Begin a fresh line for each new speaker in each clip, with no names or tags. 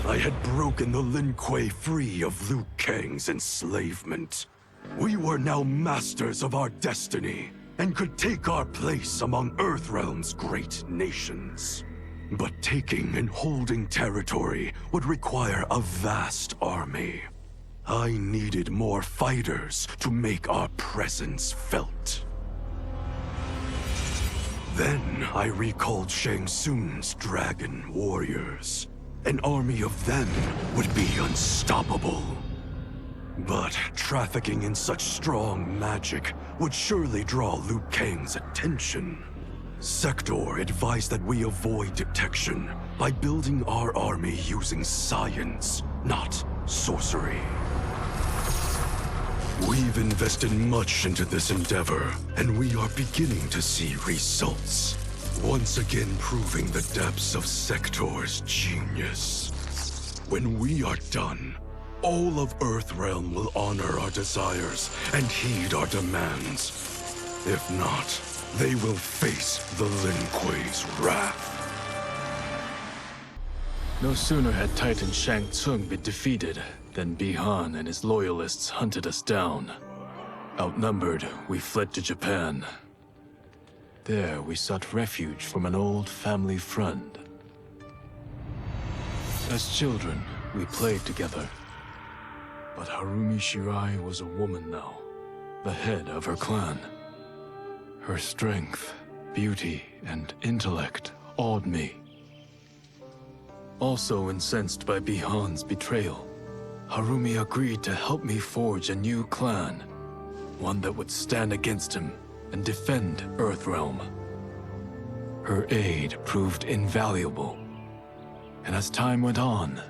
I had broken the Lin Kuei free of Liu Kang's enslavement. We were now masters of our destiny, and could take our place among Earthrealm's great nations. But taking and holding territory would require a vast army. I needed more fighters to make our presence felt. Then I recalled Shang Tsung's dragon warriors. An army of them would be unstoppable. But trafficking in such strong magic would surely draw Liu Kang's attention. Sector advised that we avoid detection by building our army using science, not sorcery. We've invested much into this endeavor, and we are beginning to see results. Once again proving the depths of Sector's genius. When we are done, all of Earthrealm will honor our desires and heed our demands. If not, they will face the Lin Kuei's wrath.
No sooner had Titan Shang Tsung been defeated than Bi-Han and his loyalists hunted us down. Outnumbered, we fled to Japan. There, we sought refuge from an old family friend. As children, we played together. But Harumi Shirai was a woman now, the head of her clan. Her strength, beauty, and intellect awed me. Also incensed by Bi-Han's betrayal, Harumi agreed to help me forge a new clan, one that would stand against him and defend Earthrealm. Her aid proved invaluable, and as time went on,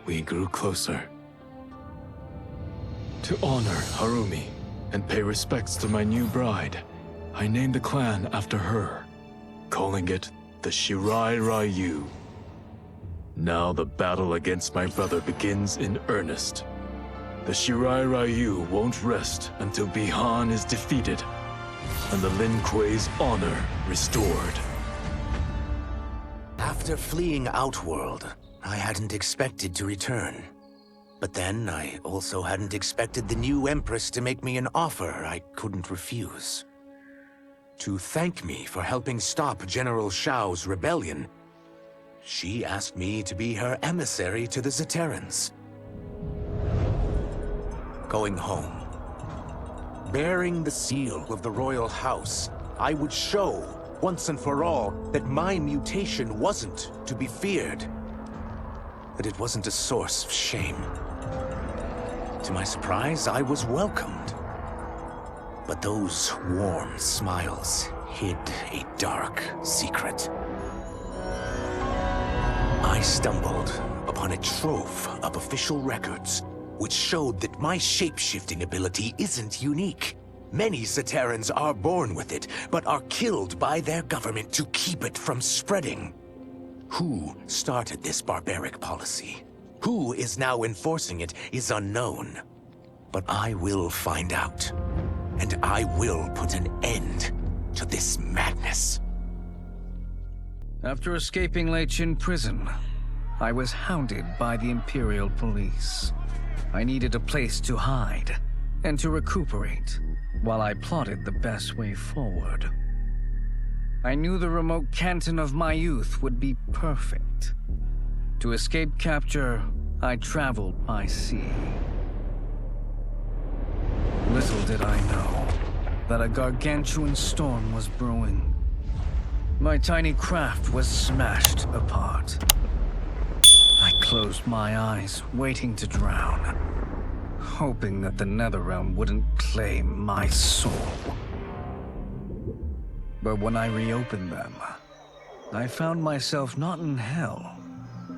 we grew closer. To honor Harumi and pay respects to my new bride, I named the clan after her, calling it the Shirai Ryu. Now the battle against my brother begins in earnest. The Shirai Ryu won't rest until Bi-Han is defeated and the Lin Kuei's honor restored.
After fleeing Outworld, I hadn't expected to return. But then I also hadn't expected the new Empress to make me an offer I couldn't refuse. To thank me for helping stop General Shao's rebellion, she asked me to be her emissary to the Zaterrans. Going home, bearing the seal of the royal house, I would show, once and for all, that my mutation wasn't to be feared. That it wasn't a source of shame. To my surprise, I was welcomed. But those warm smiles hid a dark secret. I stumbled upon a trove of official records, which showed that my shape-shifting ability isn't unique. Many Zaterrans are born with it, but are killed by their government to keep it from spreading. Who started this barbaric policy? Who is now enforcing it is unknown. But I will find out, and I will put an end to this madness.
After escaping Lei Chin prison, I was hounded by the Imperial Police. I needed a place to hide and to recuperate while I plotted the best way forward. I knew the remote canton of my youth would be perfect. To escape capture, I traveled by sea. Little did I know that a gargantuan storm was brewing. My tiny craft was smashed apart. I closed my eyes, waiting to drown, hoping that the Netherrealm wouldn't claim my soul. But when I reopened them, I found myself not in hell,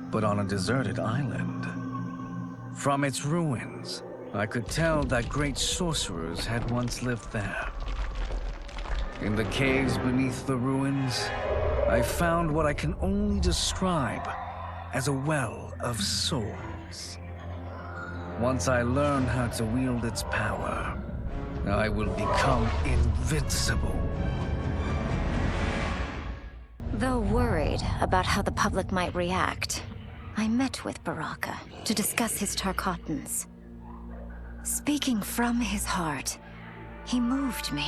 but on a deserted island. From its ruins, I could tell that great sorcerers had once lived there. In the caves beneath the ruins, I found what I can only describe as a well of souls. Once I learn how to wield its power, I will become invincible.
Though worried about how the public might react, I met with Baraka to discuss his Tarkatans. Speaking from his heart, he moved me.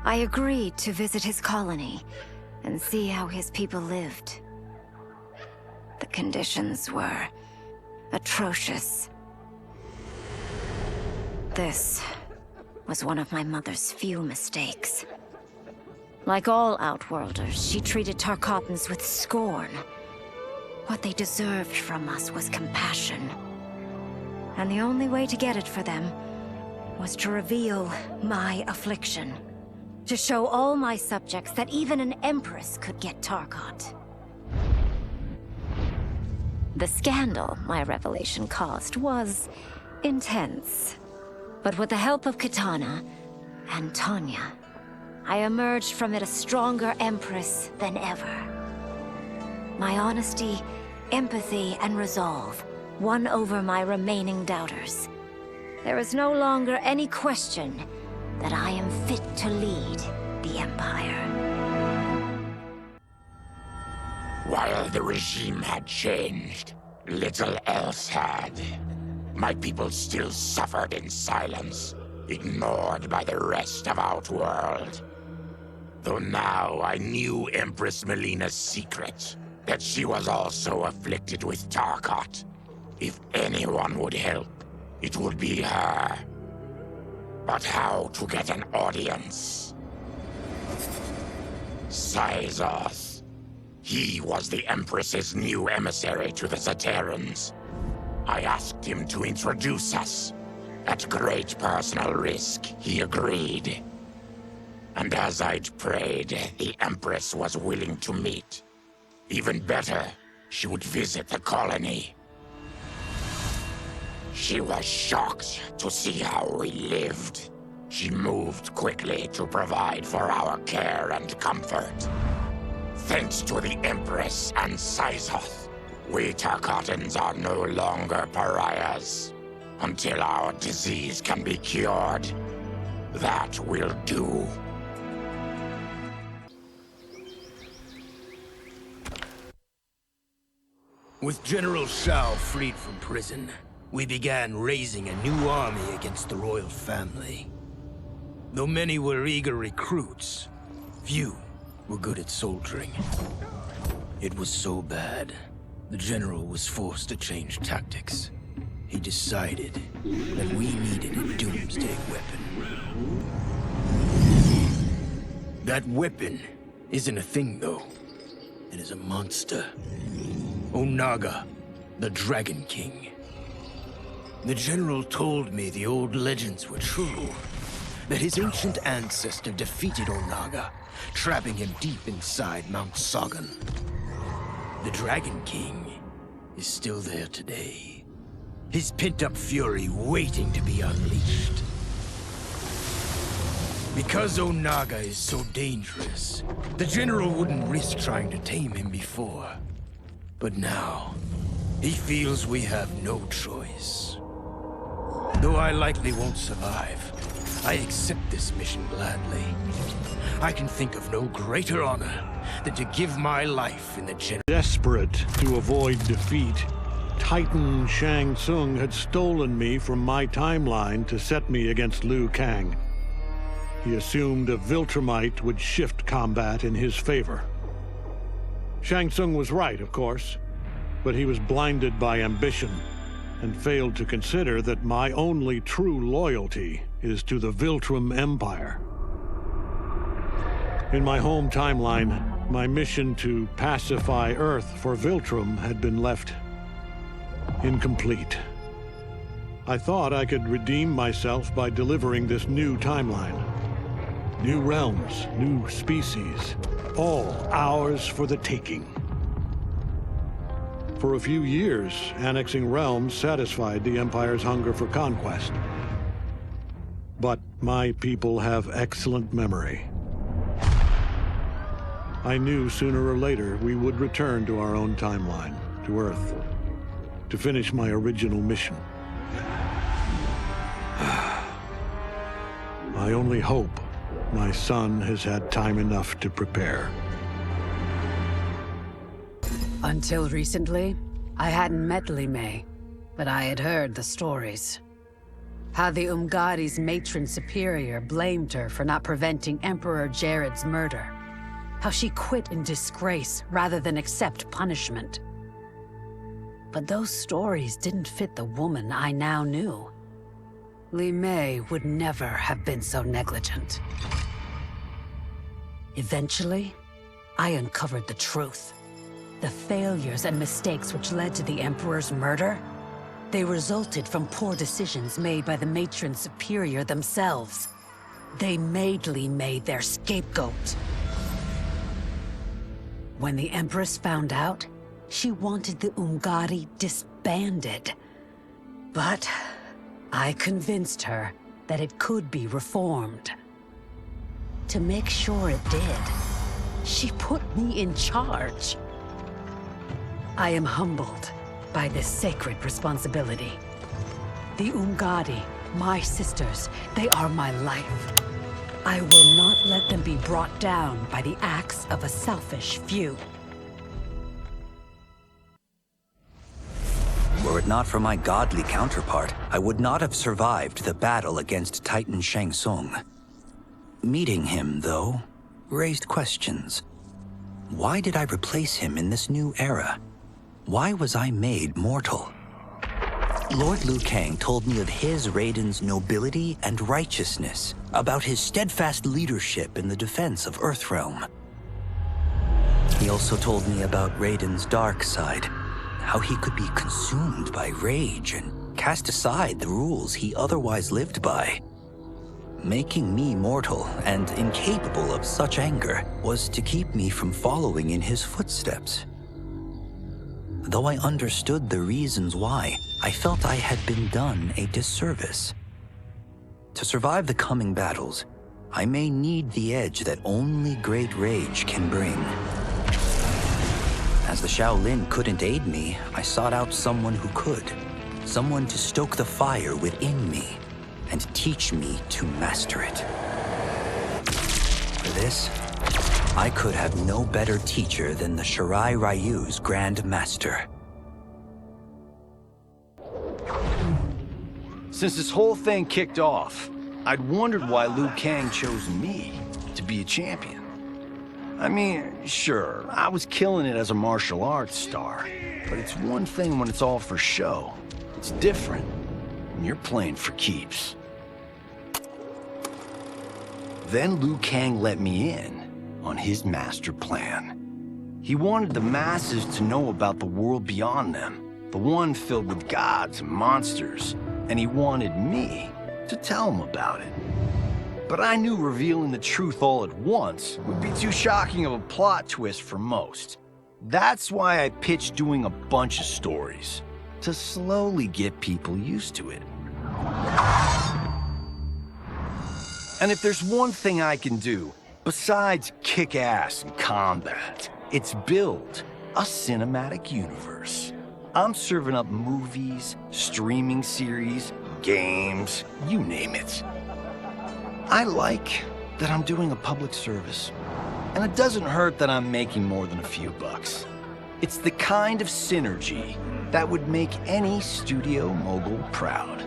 I agreed to visit his colony and see how his people lived. The conditions were atrocious. This was one of my mother's few mistakes. Like all Outworlders, she treated Tarkatans with scorn. What they deserved from us was compassion. And the only way to get it for them was to reveal my affliction. To show all my subjects that even an empress could get Tarkat. The scandal my revelation caused was intense. But with the help of Kitana and Tanya, I emerged from it a stronger empress than ever. My honesty, empathy, and resolve won over my remaining doubters. There is no longer any question that I am fit to lead the Empire.
While the regime had changed, little else had. My people still suffered in silence, ignored by the rest of Outworld. Though now I knew Empress Mileena's secret, that she was also afflicted with Tarkat. If anyone would help, it would be her. But how to get an audience? Syzoth. He was the Empress's new emissary to the Zaterrans. I asked him to introduce us. At great personal risk, he agreed. And as I'd prayed, the Empress was willing to meet. Even better, she would visit the colony. She was shocked to see how we lived. She moved quickly to provide for our care and comfort. Thanks to the Empress and Syzoth, we Tarkatans are no longer pariahs. Until our disease can be cured, that will do.
With General Shao freed from prison, we began raising a new army against the royal family. Though many were eager recruits, few were good at soldiering. It was so bad, the general was forced to change tactics. He decided that we needed a doomsday weapon. That weapon isn't a thing, though. It is a monster. Onaga, the Dragon King. The general told me the old legends were true. That his ancient ancestor defeated Onaga, trapping him deep inside Mount Sagan. The Dragon King is still there today. His pent-up fury waiting to be unleashed. Because Onaga is so dangerous, the general wouldn't risk trying to tame him before. But now, he feels we have no choice. Though I likely won't survive, I accept this mission gladly. I can think of no greater honor than to give my life in the general.
Desperate to avoid defeat, Titan Shang Tsung had stolen me from my timeline to set me against Liu Kang. He assumed a Viltrumite would shift combat in his favor. Shang Tsung was right, of course, but he was blinded by ambition and failed to consider that my only true loyalty is to the Viltrum Empire. In my home timeline, my mission to pacify Earth for Viltrum had been left incomplete. I thought I could redeem myself by delivering this new timeline. New realms, new species, all ours for the taking. For a few years, annexing realms satisfied the Empire's hunger for conquest. But my people have excellent memory. I knew sooner or later we would return to our own timeline, to Earth, to finish my original mission. I only hope my son has had time enough to prepare.
Until recently, I hadn't met Li Mei, but I had heard the stories. How the Umgadi's matron superior blamed her for not preventing Emperor Jared's murder. How she quit in disgrace rather than accept punishment. But those stories didn't fit the woman I now knew. Li Mei would never have been so negligent. Eventually, I uncovered the truth. The failures and mistakes which led to the Emperor's murder, they resulted from poor decisions made by the matron superior themselves. They made Li Mei their scapegoat. When the Empress found out, she wanted the Umgadi disbanded. But I convinced her that it could be reformed. To make sure it did, she put me in charge. I am humbled by this sacred responsibility. The Umgadi, my sisters, they are my life. I will not let them be brought down by the acts of a selfish few.
Were it not for my godly counterpart, I would not have survived the battle against Titan Shang Tsung. Meeting him, though, raised questions. Why did I replace him in this new era? Why was I made mortal? Lord Liu Kang told me of his Raiden's nobility and righteousness, about his steadfast leadership in the defense of Earthrealm. He also told me about Raiden's dark side, how he could be consumed by rage and cast aside the rules he otherwise lived by. Making me mortal and incapable of such anger was to keep me from following in his footsteps. Though I understood the reasons why, I felt I had been done a disservice. To survive the coming battles, I may need the edge that only great rage can bring. As the Shaolin couldn't aid me, I sought out someone who could. Someone to stoke the fire within me and teach me to master it. For this, I could have no better teacher than the Shirai Ryu's Grand Master.
Since this whole thing kicked off, I'd wondered why Liu Kang chose me to be a champion. I mean, sure, I was killing it as a martial arts star, but it's one thing when it's all for show. It's different when you're playing for keeps. Then Liu Kang let me in on his master plan. He wanted the masses to know about the world beyond them, the one filled with gods and monsters, and he wanted me to tell them about it. But I knew revealing the truth all at once would be too shocking of a plot twist for most. That's why I pitched doing a bunch of stories, to slowly get people used to it. And if there's one thing I can do, besides kick ass in combat, it's build a cinematic universe. I'm serving up movies, streaming series, games, you name it. I like that I'm doing a public service. And it doesn't hurt that I'm making more than a few bucks. It's the kind of synergy that would make any studio mogul proud.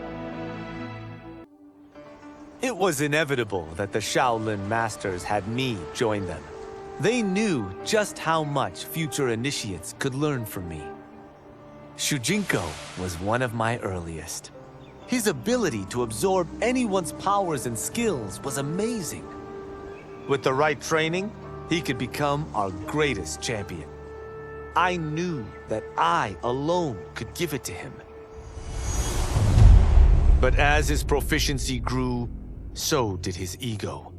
It was inevitable that the Shaolin Masters had me join them. They knew just how much future initiates could learn from me. Shujinko was one of my earliest. His ability to absorb anyone's powers and skills was amazing. With the right training, he could become our greatest champion. I knew that I alone could give it to him. But as his proficiency grew, so did his ego.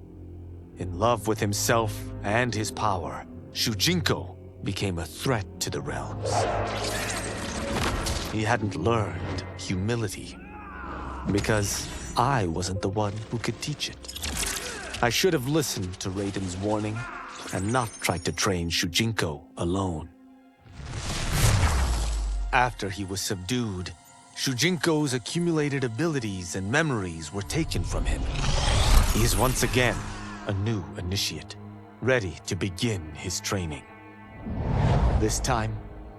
In love with himself and his power, Shujinko became a threat to the realms. He hadn't learned humility, because I wasn't the one who could teach it. I should have listened to Raiden's warning and not tried to train Shujinko alone. After he was subdued, Shujinko's accumulated abilities and memories were taken from him. He is once again a new initiate, ready to begin his training. This time,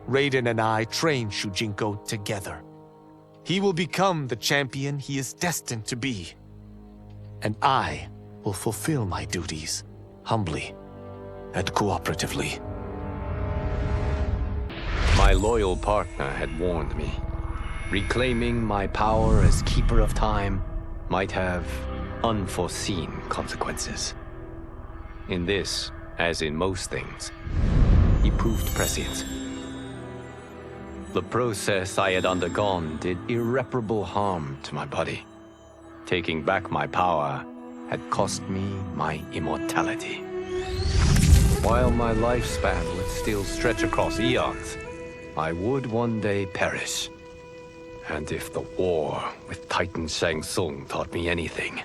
Raiden and I train Shujinko together. He will become the champion he is destined to be. And I will fulfill my duties humbly and cooperatively.
My loyal partner had warned me. Reclaiming my power as Keeper of Time might have unforeseen consequences. In this, as in most things, he proved prescient. The process I had undergone did irreparable harm to my body. Taking back my power had cost me my immortality. While my lifespan would still stretch across eons, I would one day perish. And if the war with Titan Shang Tsung taught me anything,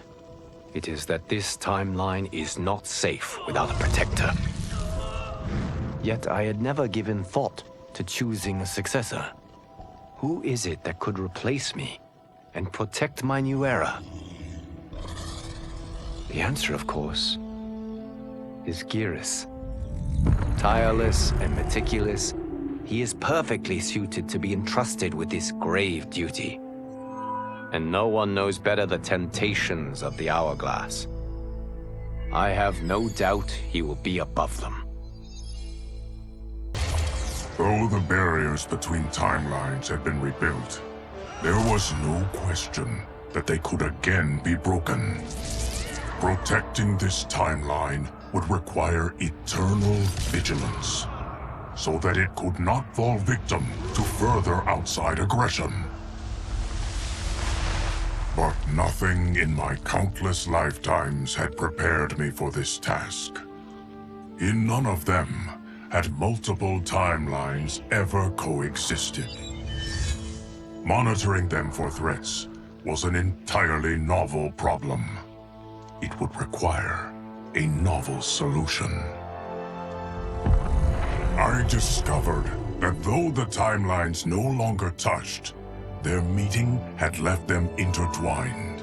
it is that this timeline is not safe without a protector. Yet I had never given thought to choosing a successor. Who is it that could replace me and protect my new era? The answer, of course, is Geras. Tireless and meticulous, he is perfectly suited to be entrusted with this grave duty. And no one knows better the temptations of the hourglass. I have no doubt he will be above them.
Though the barriers between timelines had been rebuilt, there was no question that they could again be broken. Protecting this timeline would require eternal vigilance, so that it could not fall victim to further outside aggression. But nothing in my countless lifetimes had prepared me for this task. In none of them had multiple timelines ever coexisted. Monitoring them for threats was an entirely novel problem. It would require a novel solution. I discovered that though the timelines no longer touched, their meeting had left them intertwined.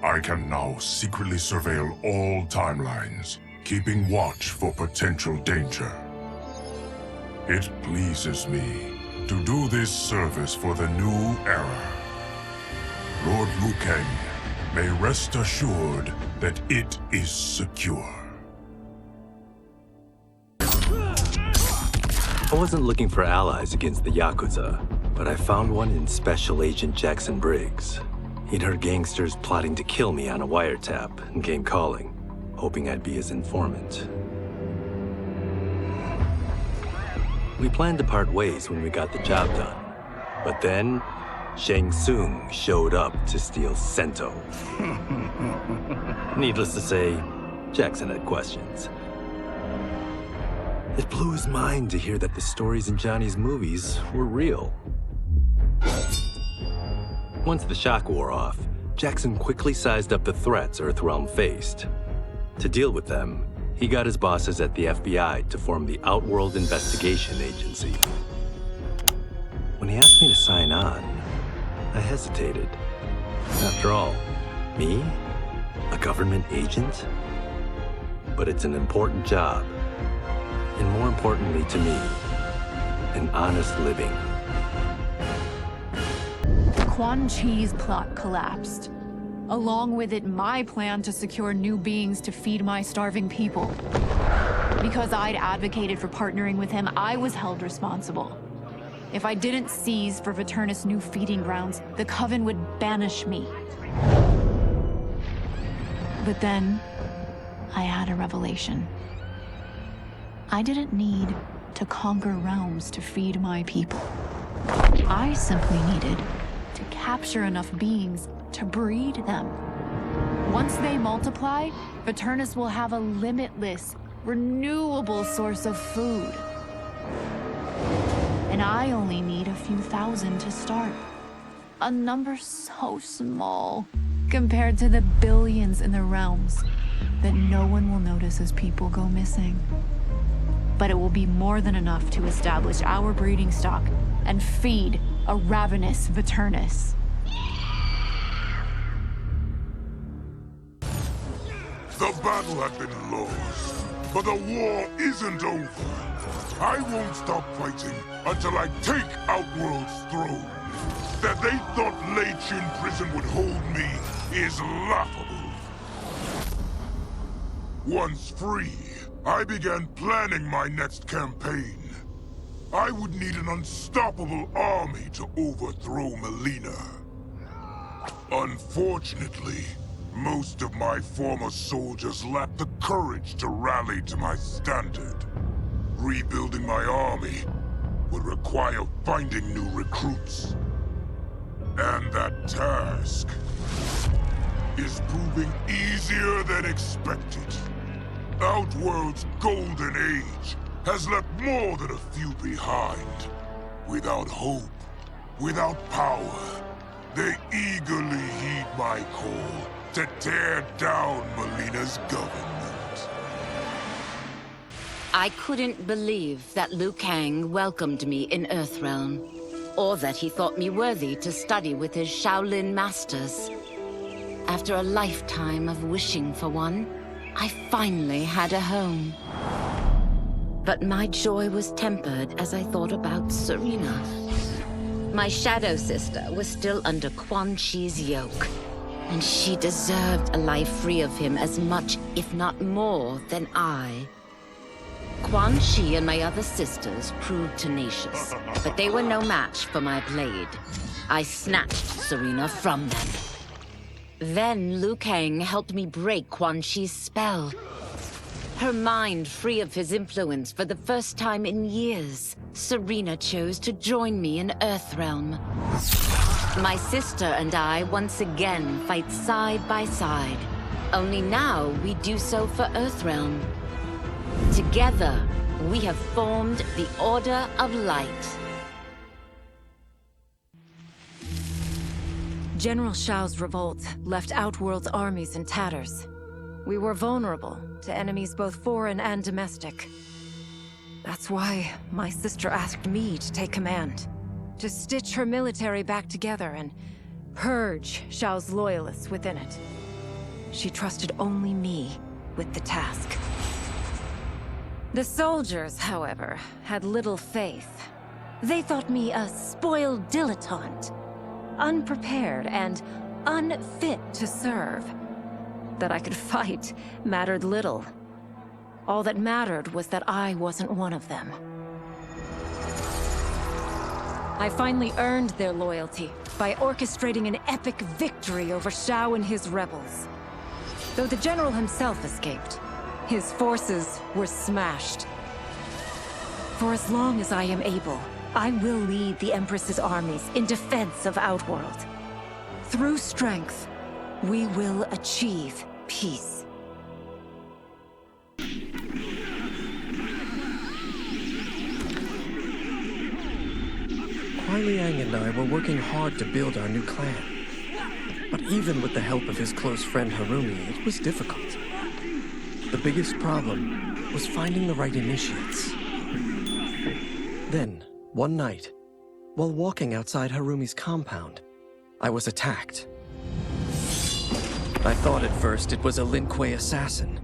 I can now secretly surveil all timelines, keeping watch for potential danger. It pleases me to do this service for the new era. Lord Liu Kang may rest assured that it is secure.
I wasn't looking for allies against the Yakuza, but I found one in Special Agent Jackson Briggs. He'd heard gangsters plotting to kill me on a wiretap and came calling, hoping I'd be his informant. We planned to part ways when we got the job done, but then Shang Tsung showed up to steal Sento. Needless to say, Jackson had questions. It blew his mind to hear that the stories in Johnny's movies were real. Once the shock wore off, Jackson quickly sized up the threats Earthrealm faced. To deal with them, he got his bosses at the FBI to form the Outworld Investigation Agency. When he asked me to sign on, I hesitated. After all, me? A government agent? But it's an important job. And more importantly to me, an honest living.
Quan Chi's plot collapsed. Along with it, my plan to secure new beings to feed my starving people. Because I'd advocated for partnering with him, I was held responsible. If I didn't seize for Vaternis' new feeding grounds, the Coven would banish me. But then, I had a revelation. I didn't need to conquer realms to feed my people. I simply needed to capture enough beings to breed them. Once they multiply, Vaternis will have a limitless, renewable source of food. And I only need a few thousand to start. A number so small compared to the billions in the realms that no one will notice as people go missing. But it will be more than enough to establish our breeding stock and feed a ravenous Vaternis.
The battle had been lost, but the war isn't over. I won't stop fighting until I take Outworld's throne. That they thought Lei Chin Prison would hold me is laughable. Once free, I began planning my next campaign. I would need an unstoppable army to overthrow Mileena. Unfortunately, most of my former soldiers lacked the courage to rally to my standard. Rebuilding my army would require finding new recruits. And that task is proving easier than expected. Outworld's golden age has left more than a few behind. Without hope, without power, they eagerly heed my call to tear down Mileena's government.
I couldn't believe that Liu Kang welcomed me in Earthrealm, or that he thought me worthy to study with his Shaolin masters. After a lifetime of wishing for one, I finally had a home. But my joy was tempered as I thought about Serena. My shadow sister was still under Quan Chi's yoke, and she deserved a life free of him as much, if not more, than I. Quan Chi and my other sisters proved tenacious, but they were no match for my blade. I snatched Serena from them. Then Liu Kang helped me break Quan Chi's spell. Her mind free of his influence for the first time in years, Serena chose to join me in Earthrealm. My sister and I once again fight side by side. Only now we do so for Earthrealm. Together, we have formed the Order of Light.
General Shao's revolt left Outworld's armies in tatters. We were vulnerable to enemies both foreign and domestic. That's why my sister asked me to take command, to stitch her military back together and purge Shao's loyalists within it. She trusted only me with the task. The soldiers, however, had little faith. They thought me a spoiled dilettante, unprepared and unfit to serve. That I could fight mattered little. All that mattered was that I wasn't one of them. I finally earned their loyalty by orchestrating an epic victory over Shao and his rebels. Though the general himself escaped, his forces were smashed. For as long as I am able, I will lead the Empress's armies in defense of Outworld. Through strength, we will achieve peace.
Kuai Liang and I were working hard to build our new clan. But even with the help of his close friend Harumi, it was difficult. The biggest problem was finding the right initiates. Then, one night, while walking outside Harumi's compound, I was attacked. I thought at first it was a Lin Kuei assassin,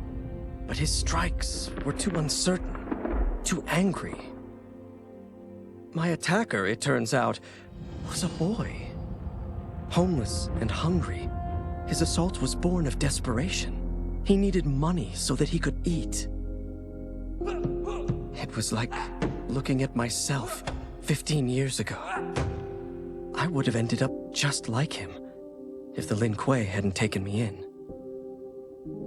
but his strikes were too uncertain, too angry. My attacker, it turns out, was a boy. Homeless and hungry, his assault was born of desperation. He needed money so that he could eat. It was like looking at myself 15 years ago. I would have ended up just like him if the Lin Kuei hadn't taken me in.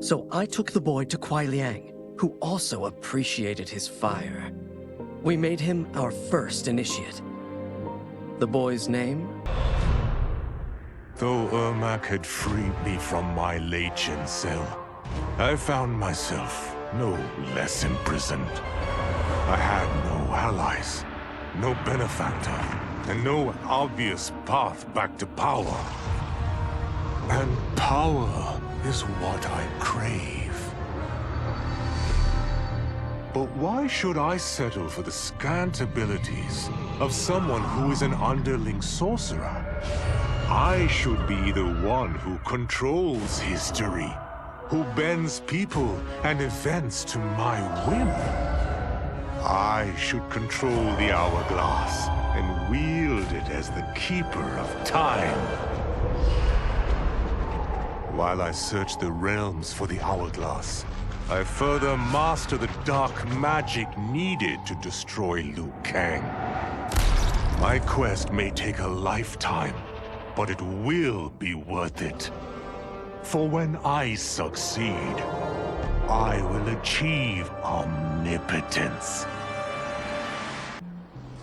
So I took the boy to Kuai Liang, who also appreciated his fire. We made him our first initiate. The boy's name?
Though Ermac had freed me from my Lei Chin cell, I found myself no less imprisoned. I had no allies, no benefactor, and no obvious path back to power. And power is what I crave. But why should I settle for the scant abilities of someone who is an underling sorcerer? I should be the one who controls history, who bends people and events to my whim.
I should control the hourglass and wield it as the keeper of time. While I search the realms for the hourglass, I further master the dark magic needed to destroy Liu Kang. My quest may take a lifetime, but it will be worth it. For when I succeed, I will achieve omnipotence.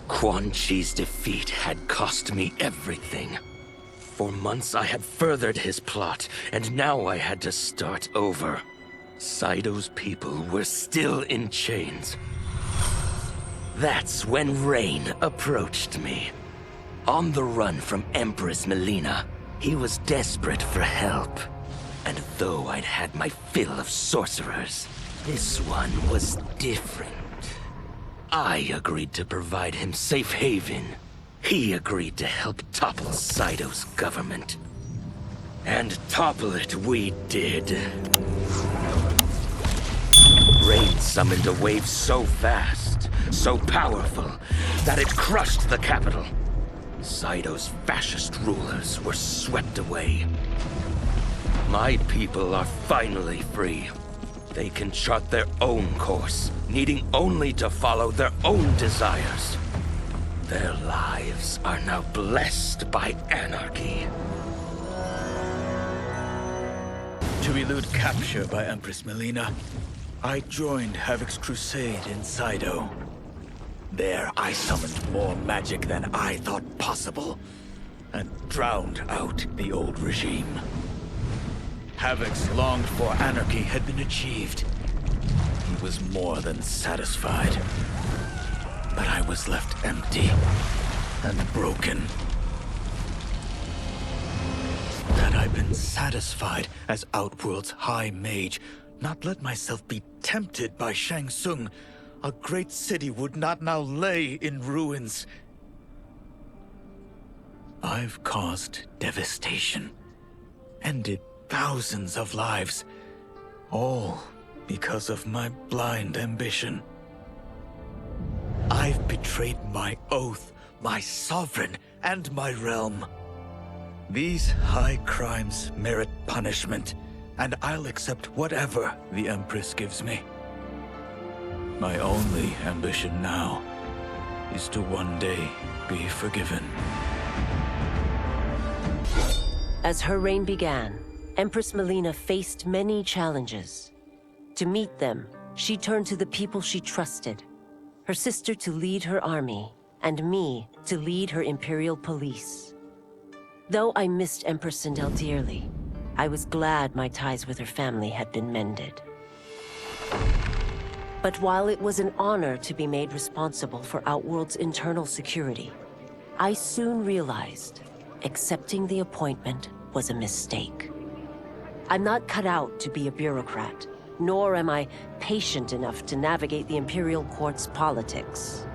Quan Chi's defeat had cost me everything. For months I had furthered his plot, and now I had to start over. Saido's people were still in chains. That's when Rain approached me. On the run from Empress Mileena, he was desperate for help. And though I'd had my fill of sorcerers, this one was different. I agreed to provide him safe haven. He agreed to help topple Saido's government. And topple it we did. Rain summoned a wave so fast, so powerful, that it crushed the capital. Saido's fascist rulers were swept away. My people are finally free. They can chart their own course, needing only to follow their own desires. Their lives are now blessed by anarchy.
To elude capture by Empress Mileena, I joined Havok's crusade in Saido. There, I summoned more magic than I thought possible, and drowned out the old regime. Havok's longed-for anarchy had been achieved. He was more than satisfied. But I was left empty and broken. Had I been satisfied as Outworld's High Mage, not let myself be tempted by Shang Tsung, a great city would not now lay in ruins. I've caused devastation, ended thousands of lives, all because of my blind ambition. I've betrayed my oath, my sovereign, and my realm. These high crimes merit punishment, and I'll accept whatever the Empress gives me. My only ambition now is to one day be forgiven.
As her reign began, Empress Mileena faced many challenges. To meet them, she turned to the people she trusted. Her sister to lead her army, and me to lead her Imperial police. Though I missed Empress Sindel dearly, I was glad my ties with her family had been mended. But while it was an honor to be made responsible for Outworld's internal security, I soon realized accepting the appointment was a mistake. I'm not cut out to be a bureaucrat, nor am I patient enough to navigate the Imperial Court's politics.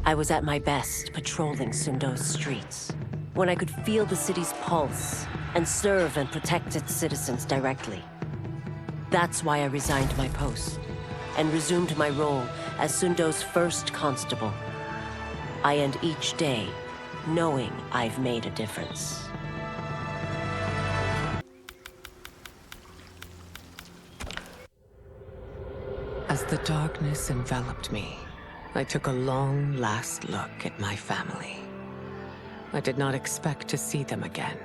I was at my best patrolling Sundo's streets, when I could feel the city's pulse and serve and protect its citizens directly. That's why I resigned my post and resumed my role as Sundo's first constable. I end each day knowing I've made a difference.
As the darkness enveloped me, I took a long last look at my family. I did not expect to see them again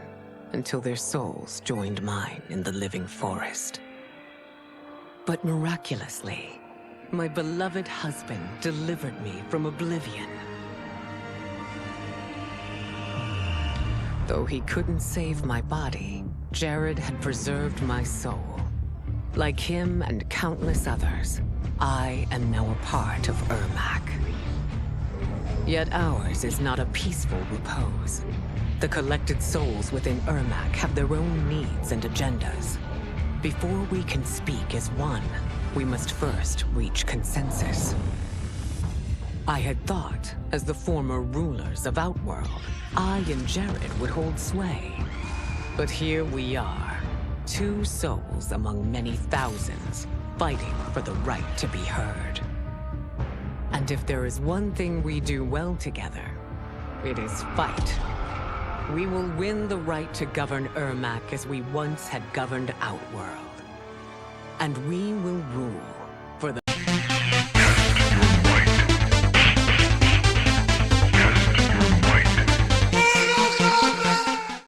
until their souls joined mine in the living forest. But miraculously, my beloved husband delivered me from oblivion. Though he couldn't save my body, Jared had preserved my soul. Like him and countless others, I am now a part of Ermac. Yet ours is not a peaceful repose. The collected souls within Ermac have their own needs and agendas. Before we can speak as one, we must first reach consensus. I had thought, as the former rulers of Outworld, I and Jared would hold sway. But here we are, two souls among many thousands, fighting for the right to be heard. And if there is one thing we do well together, it is fight. We will win the right to govern Ermac as we once had governed Outworld. And we will rule